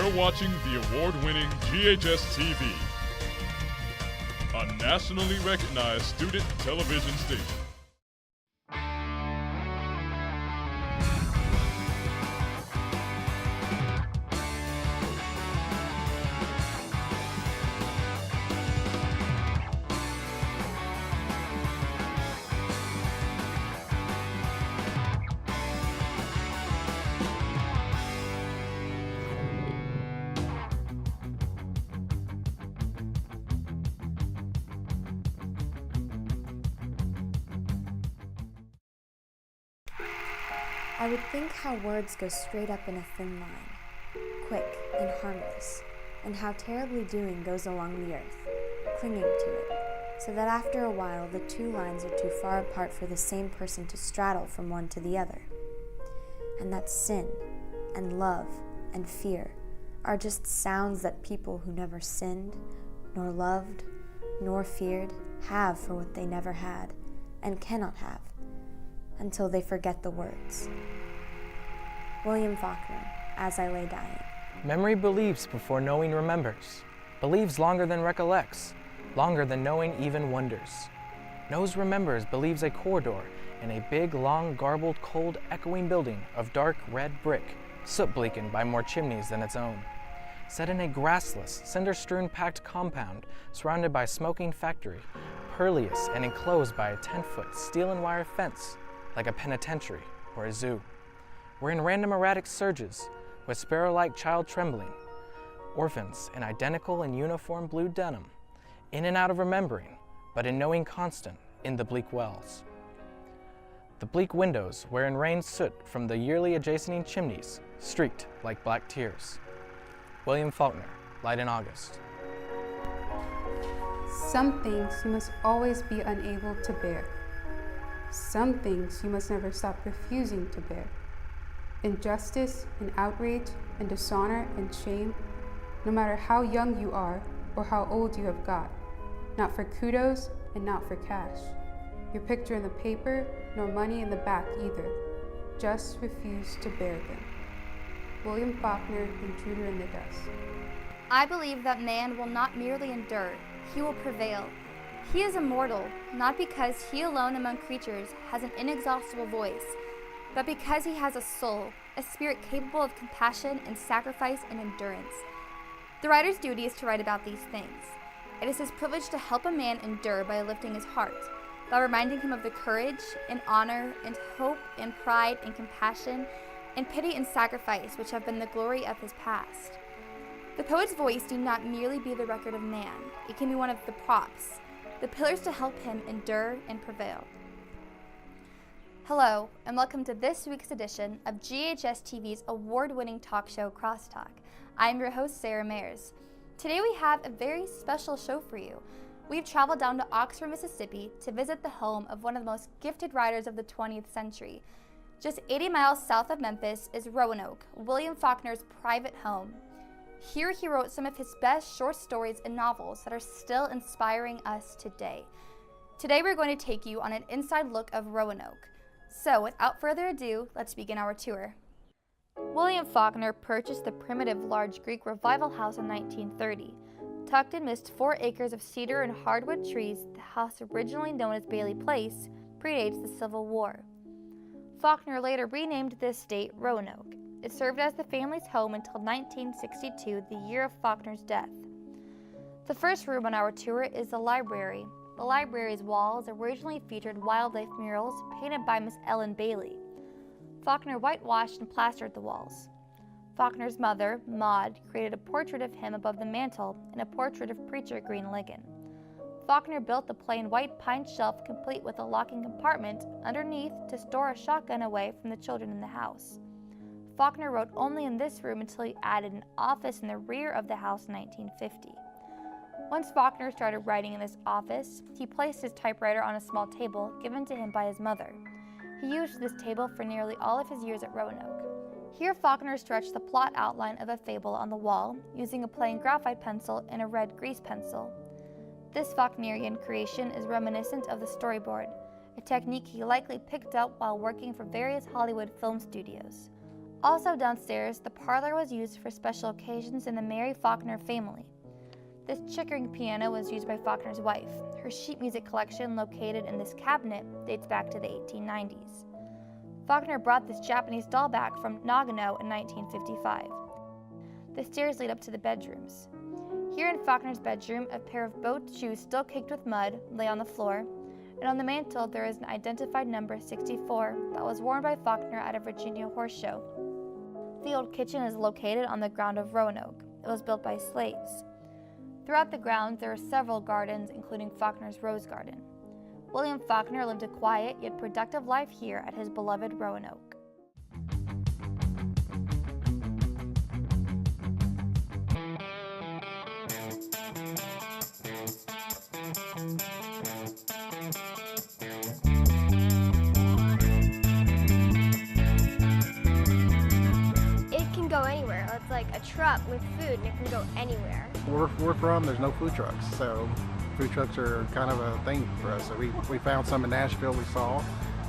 You're watching the award-winning GHS-TV, a nationally recognized student television station. I would think how words go straight up in a thin line, quick and harmless, and how terribly doing goes along the earth, clinging to it, so that after a while the two lines are too far apart for the same person to straddle from one to the other. And that sin, and love, and fear are just sounds that people who never sinned, nor loved, nor feared, have for what they never had, and cannot have, until they forget the words. William Faulkner, As I Lay Dying. Memory believes before knowing remembers, believes longer than recollects, longer than knowing even wonders. Knows remembers believes a corridor in a big, long, garbled, cold, echoing building of dark red brick, soot-bleakened by more chimneys than its own. Set in a grassless, cinder-strewn packed compound surrounded by smoking factory, pervious and enclosed by a 10-foot steel and wire fence, like a penitentiary or a zoo. We're in random erratic surges, with sparrow-like child trembling, orphans in identical and uniform blue denim, in and out of remembering, but in knowing constant in the bleak wells. The bleak windows wherein rains soot from the yearly adjacent chimneys, streaked like black tears. William Faulkner, Light in August. Some things you must always be unable to bear. Some things you must never stop refusing to bear. Injustice and outrage and dishonor and shame, no matter how young you are or how old you have got. Not for kudos and not for cash. Your picture in the paper, nor money in the back either. Just refuse to bear them. William Faulkner, Intruder in the Dust. I believe that man will not merely endure, he will prevail. He is immortal, not because he alone among creatures has an inexhaustible voice, but because he has a soul, a spirit capable of compassion and sacrifice and endurance. The writer's duty is to write about these things. It is his privilege to help a man endure by lifting his heart, by reminding him of the courage and honor and hope and pride and compassion and pity and sacrifice which have been the glory of his past. The poet's voice need not merely be the record of man. It can be one of the props, the pillars to help him endure and prevail. Hello, and welcome to this week's edition of GHS-TV's award-winning talk show, Crosstalk. I'm your host, Sarah Mayers. Today we have a very special show for you. We've traveled down to Oxford, Mississippi to visit the home of one of the most gifted writers of the 20th century. Just 80 miles south of Memphis is Roanoke, William Faulkner's private home. Here he wrote some of his best short stories and novels that are still inspiring us today. Today we're going to take you on an inside look of Roanoke. So without further ado, let's begin our tour. William Faulkner purchased the primitive large Greek revival house in 1930. Tucked amidst 4 acres of cedar and hardwood trees, the house, originally known as Bailey Place, predates the Civil War. Faulkner later renamed the estate Roanoke. It served as the family's home until 1962, the year of Faulkner's death. The first room on our tour is the library. The library's walls originally featured wildlife murals painted by Miss Ellen Bailey. Faulkner whitewashed and plastered the walls. Faulkner's mother, Maud, created a portrait of him above the mantel and a portrait of Preacher Green Ligon. Faulkner built the plain white pine shelf complete with a locking compartment underneath to store a shotgun away from the children in the house. Faulkner wrote only in this room until he added an office in the rear of the house in 1950. Once Faulkner started writing in this office, he placed his typewriter on a small table given to him by his mother. He used this table for nearly all of his years at Roanoke. Here Faulkner stretched the plot outline of a fable on the wall using a plain graphite pencil and a red grease pencil. This Faulknerian creation is reminiscent of the storyboard, a technique he likely picked up while working for various Hollywood film studios. Also downstairs, the parlor was used for special occasions in the Mary Faulkner family. This Chickering piano was used by Faulkner's wife. Her sheet music collection, located in this cabinet, dates back to the 1890s. Faulkner brought this Japanese doll back from Nagano in 1955. The stairs lead up to the bedrooms. Here in Faulkner's bedroom, a pair of boat shoes still caked with mud lay on the floor, and on the mantel there is an identified number 64 that was worn by Faulkner at a Virginia horse show. The old kitchen is located on the ground of Roanoke. It was built by slaves. Throughout the grounds there are several gardens, including Faulkner's Rose Garden. William Faulkner lived a quiet yet productive life here at his beloved Roanoke. It can go anywhere. It's like a truck with food and it can go anywhere. Where we're from, there's no food trucks, so food trucks are kind of a thing for us. So we found some in Nashville we saw,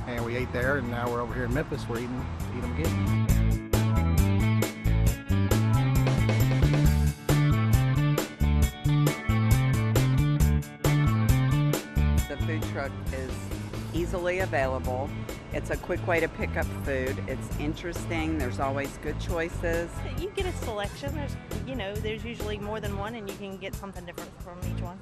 and we ate there, and now we're over here in Memphis, we're eating them again. The food truck is easily available. It's a quick way to pick up food. It's interesting. There's always good choices. You get a selection. There's usually more than one, and you can get something different from each one.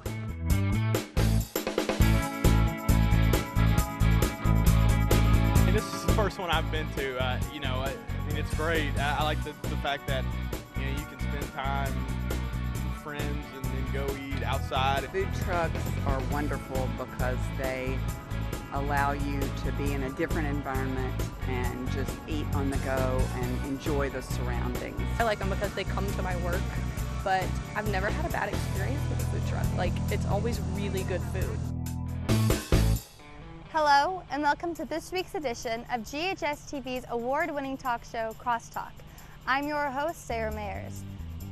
And this is the first one I've been to. I mean, it's great. I like the fact that you can spend time with friends and then go eat outside. Food trucks are wonderful because they allow you to be in a different environment and just eat on the go and enjoy the surroundings. I like them because they come to my work, but I've never had a bad experience with a food truck. Like, it's always really good food. Hello, and welcome to this week's edition of GHS-TV's award-winning talk show, Crosstalk. I'm your host, Sarah Mayers.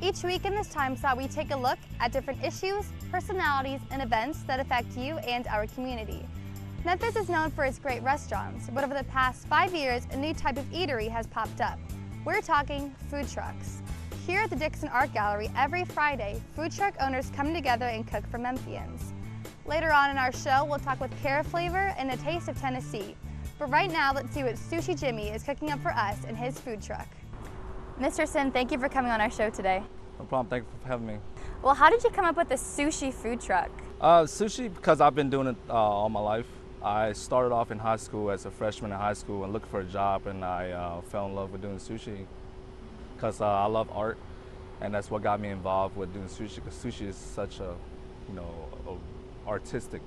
Each week in this time slot, we take a look at different issues, personalities, and events that affect you and our community. Memphis is known for its great restaurants, but over the past 5 years, a new type of eatery has popped up. We're talking food trucks. Here at the Dixon Art Gallery, every Friday, food truck owners come together and cook for Memphians. Later on in our show, we'll talk with Cara Flavor and A Taste of Tennessee. But right now, let's see what Sushi Jimmy is cooking up for us in his food truck. Mr. Sin, thank you for coming on our show today. No problem, thank you for having me. Well, how did you come up with the sushi food truck? Sushi, because I've been doing it all my life. I started off in high school as a freshman in high school and looking for a job, and I fell in love with doing sushi because I love art, and that's what got me involved with doing sushi, because sushi is such a artistic,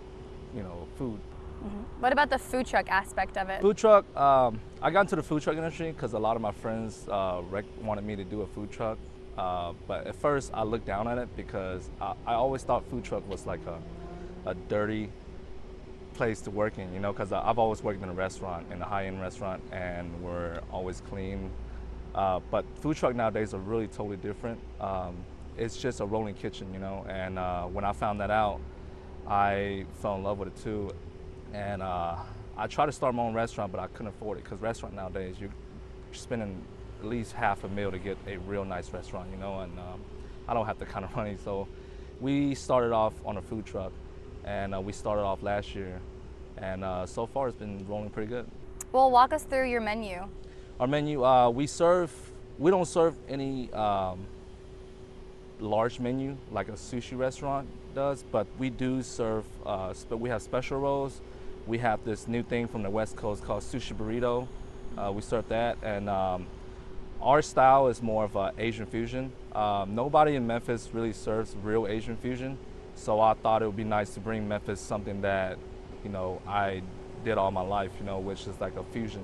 food. Mm-hmm. What about the food truck aspect of it? Food truck, I got into the food truck industry because a lot of my friends wanted me to do a food truck, but at first I looked down at it because I always thought food truck was like a dirty place to work in, because I've always worked in a restaurant, in a high-end restaurant, and we're always clean. But food truck nowadays are really totally different. It's just a rolling kitchen, and when I found that out, I fell in love with it too. And I tried to start my own restaurant, but I couldn't afford it, because restaurant nowadays, you're spending at least $500,000 to get a real nice restaurant, and I don't have that kind of money. So we started off on a food truck, and we started off last year, and so far it's been rolling pretty good. Well, walk us through your menu. Our menu, we don't serve any large menu like a sushi restaurant does, but we do serve, we have special rolls. We have this new thing from the West Coast called sushi burrito. We serve that, and our style is more of an Asian fusion. Nobody in Memphis really serves real Asian fusion. So I thought it would be nice to bring Memphis something that, I did all my life, which is like a fusion.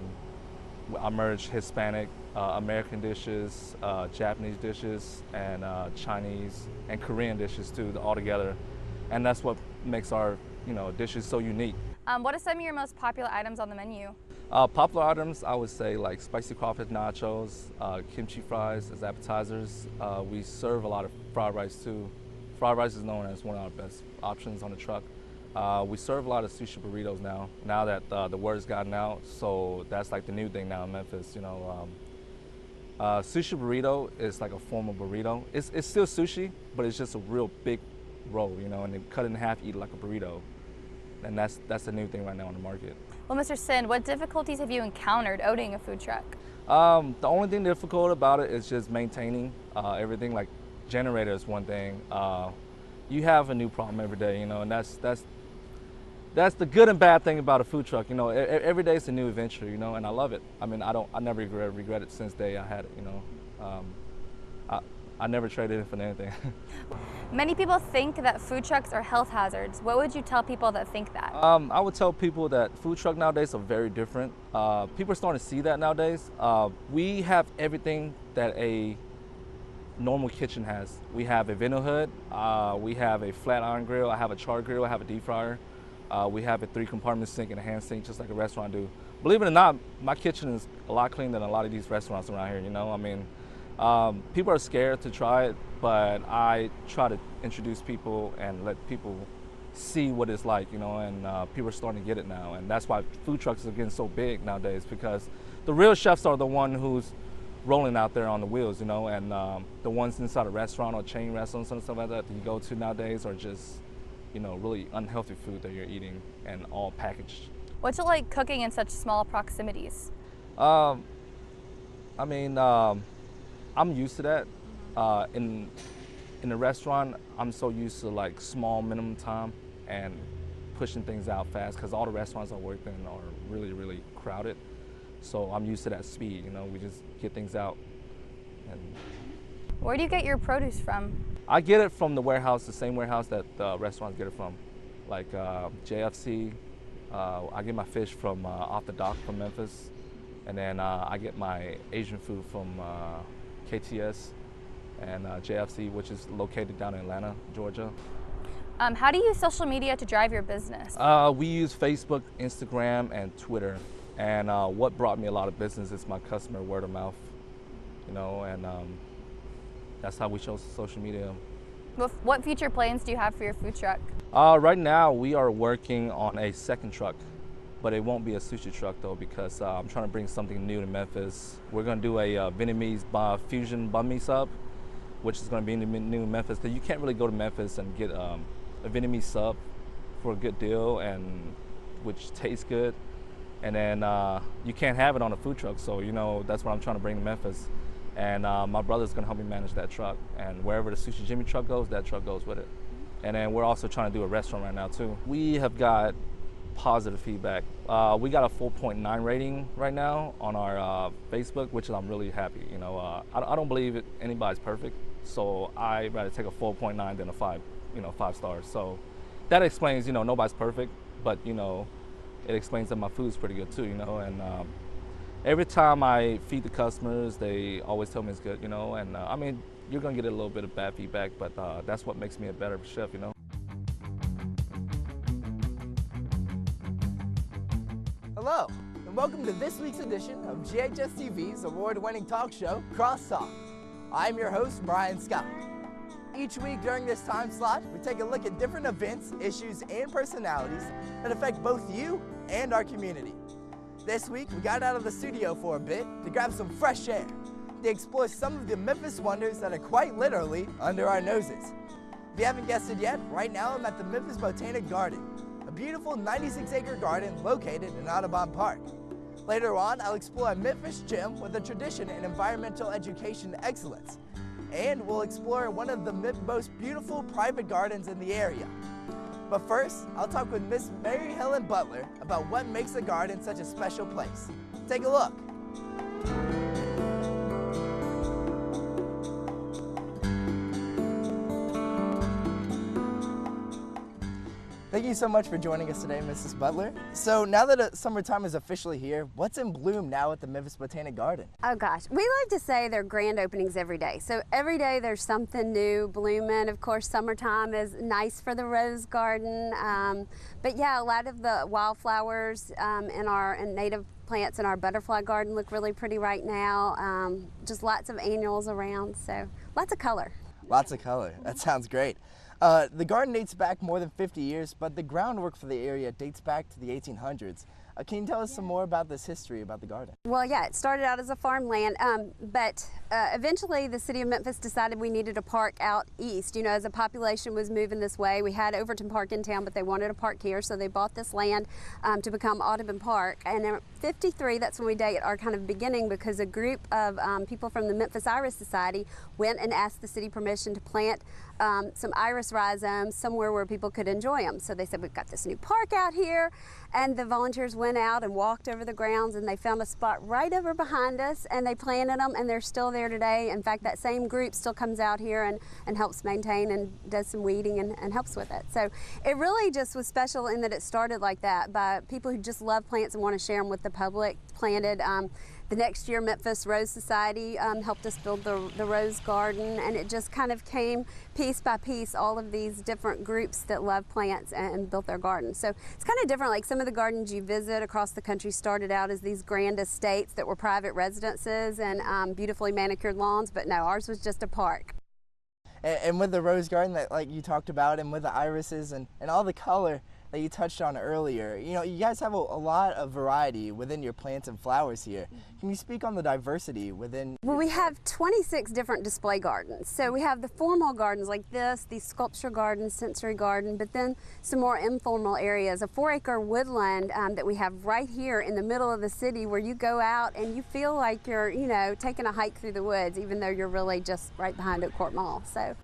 I merged Hispanic, American dishes, Japanese dishes, and Chinese and Korean dishes too, all together. And that's what makes our, dishes so unique. What are some of your most popular items on the menu? Popular items, I would say like spicy crawfish nachos, kimchi fries as appetizers. We serve a lot of fried rice too. Fried rice is known as one of our best options on the truck. We serve a lot of sushi burritos now that the word has gotten out, so that's like the new thing now in Memphis. Sushi burrito is like a form of burrito. It's still sushi, but it's just a real big roll, you know, and then cut it in half, eat it like a burrito. And that's the new thing right now on the market. Well, Mr. Sin, what difficulties have you encountered owning a food truck? The only thing difficult about it is just maintaining everything. Like generator is one thing. You have a new problem every day, you know, and that's the good and bad thing about a food truck. You know, every day it's a new adventure, you know, and I love it. I mean, I never regret it since the day I had it, you know. I never traded it for anything. Many people think that food trucks are health hazards. What would you tell people that think that? I would tell people that food truck nowadays are very different. People are starting to see that nowadays. We have everything that a normal kitchen has. We have a vino hood, we have a flat iron grill, I have a char grill, I have a deep fryer. We have a 3-compartment sink and a hand sink, just like a restaurant do. Believe it or not, my kitchen is a lot cleaner than a lot of these restaurants around here, you know? I mean, people are scared to try it, but I try to introduce people and let people see what it's like, you know, and people are starting to get it now. And that's why food trucks are getting so big nowadays, because the real chefs are the one who's rolling out there on the wheels, you know, and the ones inside a restaurant or chain restaurants and stuff like that you go to nowadays are just, you know, really unhealthy food that you're eating and all packaged. What's it like cooking in such small proximities? I mean, I'm used to that. In the restaurant, I'm so used to like small minimum time and pushing things out fast, because all the restaurants I work in are really, really crowded. So I'm used to that speed, you know, we just get things out. And where do you get your produce from? I get it from the warehouse, the same warehouse that the restaurants get it from, like JFC. I get my fish from off the dock from Memphis, and then I get my Asian food from KTS and JFC, which is located down in Atlanta, Georgia. How do you use social media to drive your business? We use Facebook, Instagram, and Twitter. And what brought me a lot of business is my customer word of mouth, you know, and that's how we show social media. What future plans do you have for your food truck? Right now, we are working on a second truck, but it won't be a sushi truck though, because I'm trying to bring something new to Memphis. We're gonna do a Vietnamese fusion banh mi sub, which is gonna be new in Memphis, because you can't really go to Memphis and get a Vietnamese sub for a good deal, and which tastes good. And then you can't have it on a food truck, so you know that's what I'm trying to bring to Memphis. And my brother's gonna help me manage that truck, and wherever the Sushi Jimmy truck goes, that truck goes with it. And then we're also trying to do a restaurant right now too. We have got positive feedback. We got a 4.9 rating right now on our Facebook, which I'm really happy. You know, I don't believe anybody's perfect, so I'd rather take a 4.9 than a 5, you know, 5 stars. So that explains, you know, nobody's perfect, but you know, it explains that my food's pretty good too, you know, and every time I feed the customers, they always tell me it's good, you know, and I mean, you're gonna get a little bit of bad feedback, but that's what makes me a better chef, you know. Hello, and welcome to this week's edition of GHS-TV's award-winning talk show, Crosstalk. I'm your host, Brian Scott. Each week during this time slot, we take a look at different events, issues, and personalities that affect both you and our community. This week, we got out of the studio for a bit to grab some fresh air, to explore some of the Memphis wonders that are quite literally under our noses. If you haven't guessed it yet, right now I'm at the Memphis Botanic Garden, a beautiful 96-acre garden located in Audubon Park. Later on, I'll explore a Memphis gym with a tradition in environmental education excellence. And we'll explore one of the most beautiful private gardens in the area. But first, I'll talk with Miss Mary Helen Butler about what makes a garden such a special place. Take a look. Thank you so much for joining us today, Mrs. Butler. So now that summertime is officially here, what's in bloom now at the Memphis Botanic Garden? Oh gosh, we like to say they're grand openings every day. So every day there's something new blooming. Of course, summertime is nice for the rose garden. But yeah, a lot of the wildflowers and native plants in our butterfly garden look really pretty right now. Just lots of annuals around, so lots of color. Lots of color, that sounds great. The garden dates back more than 50 years, but the groundwork for the area dates back to the 1800s. Can you tell us some more about this history about the garden? Well, yeah, it started out as a farmland, but eventually the city of Memphis decided we needed a park out east. You know, as the population was moving this way, we had Overton Park in town, but they wanted a park here, so they bought this land to become Audubon Park. And in '53, that's when we date our kind of beginning, because a group of people from the Memphis Iris Society went and asked the city permission to plant some iris rhizomes somewhere where people could enjoy them. So they said, we've got this new park out here, and the volunteers went out and walked over the grounds, and they found a spot right over behind us, and they planted them, and they're still there today. In fact, that same group still comes out here and helps maintain and does some weeding and helps with it. So it really just was special in that it started like that by people who just love plants and want to share them with the public. Planted the next year, Memphis Rose Society helped us build the rose garden, and it just kind of came piece by piece, all of these different groups that love plants and built their gardens. So it's kind of different. Like some of the gardens you visit across the country started out as these grand estates that were private residences and beautifully manicured lawns, but no, ours was just a park. And with the rose garden that like you talked about, and with the irises and all the color that you touched on earlier, you know, you guys have a lot of variety within your plants and flowers here. Can you speak on the diversity within? Well, we have 26 different display gardens. So we have the formal gardens like this, these sculpture gardens, sensory garden, but then some more informal areas, a 4-acre woodland that we have right here in the middle of the city, where you go out and you feel like you're, you know, taking a hike through the woods, even though you're really just right behind Oak Court Mall. So